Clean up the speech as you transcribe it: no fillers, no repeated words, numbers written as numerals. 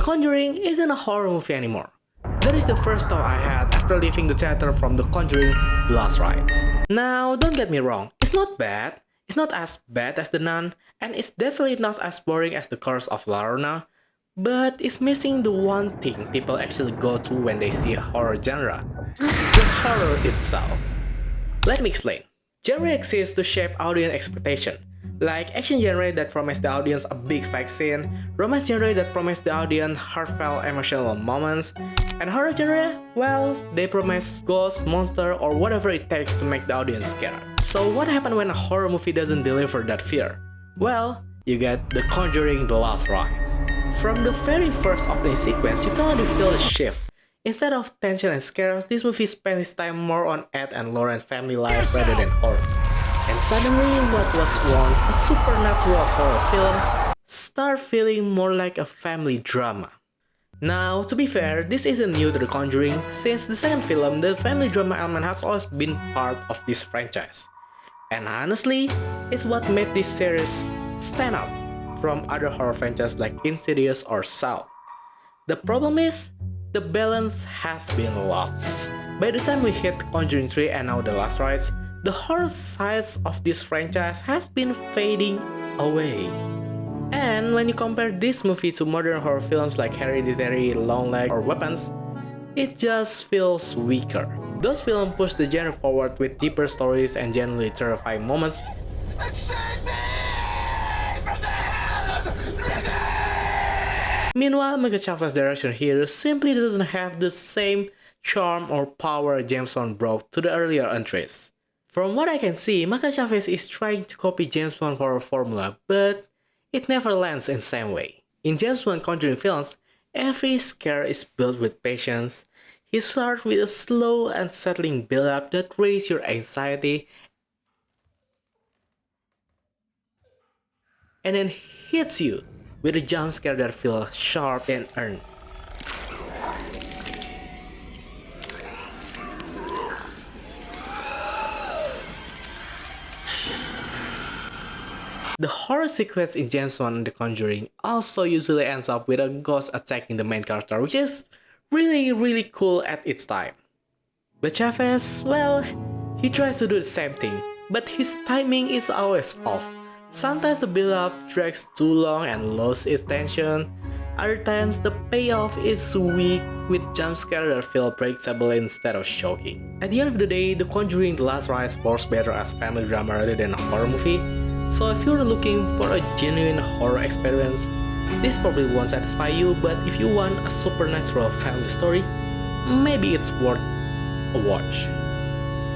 Conjuring isn't a horror movie anymore. That is the first thought I had after leaving the theater from the Conjuring the Last Rites. Now, don't get me wrong, it's not bad. It's not as bad as The Nun, and it's definitely not as boring as The Curse of La Llorona, but it's missing the one thing people actually go to when they see a horror genre: the horror itself. Let me explain. Genre exists to shape audience expectation, like action genre that promise the audience a big fight scene, romance genre that promise the audience heartfelt emotional moments, and horror genre, well, they promise ghost, monster, or whatever it takes to make the audience scared. So what happens when a horror movie doesn't deliver that fear? Well, you get The Conjuring the Last Rites. From the very first opening sequence, you can already feel the shift. Instead of tension and scares, this movie spends its time more on Ed and Lauren's family life rather than horror. And suddenly, what was once a supernatural horror film starts feeling more like a family drama. Now, to be fair, this isn't new to The Conjuring. Since the second film, the family drama element has always been part of this franchise. And honestly, it's what made this series stand out from other horror franchises like Insidious or Saw. The problem is, the balance has been lost. By the time we hit Conjuring 3 and now The Last Rites, the horror sides of this franchise has been fading away. And when you compare this movie to modern horror films like Hereditary, Longlegs, or Weapons, it just feels weaker. Those films push the genre forward with deeper stories and genuinely terrifying moments. Meanwhile, Michael Chavez's direction here simply doesn't have the same charm or power James Wan brought to the earlier entries. From what I can see, Michael Chavez is trying to copy James Wan horror formula, but it never lands in the same way. In James Wan Conjuring films, every scare is built with patience. He starts with a slow and settling build-up that raises your anxiety and then hits you with a jump scare that feels sharp and earned. The horror sequence in James Wan The Conjuring also usually ends up with a ghost attacking the main character, which is really cool at its time. But Chavez, well, he tries to do the same thing, but his timing is always off. Sometimes the build-up drags too long and loses its tension. Other times the payoff is weak with jump scares that feel predictable instead of shocking. At the end of the day, The Conjuring The Last Rites works better as family drama rather than a horror movie. So if you're looking for a genuine horror experience, this probably won't satisfy you, but if you want a supernatural family story, maybe it's worth a watch.